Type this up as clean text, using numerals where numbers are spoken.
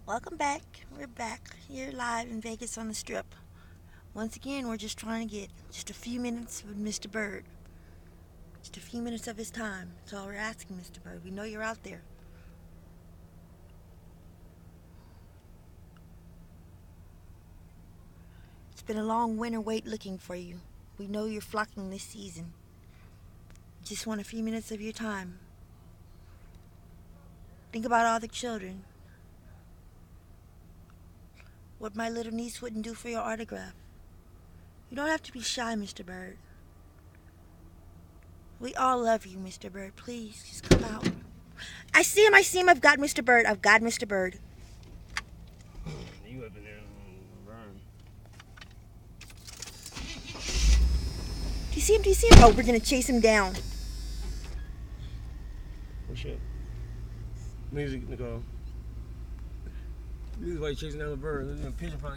Welcome back. We're back here live in Vegas on the Strip. Once again, we're just trying to get just a few minutes with Mr. Bird. Just a few minutes of his time. That's all we're asking, Mr. Bird. We know you're out there. It's been a long winter wait looking for you. We know you're flocking this season. Just want a few minutes of your time. Think about all the children. What my little niece wouldn't do for your autograph. You don't have to be shy, Mr. Bird. We all love you, Mr. Bird. Please, just come out. I see him. I've got Mr. Bird. I've got Mr. Bird. You up in there, burn. Do you see him? Oh, we're going to chase him down. Oh shit. Music, Nicole. This is why you're chasing down the bird. This is a picture probably.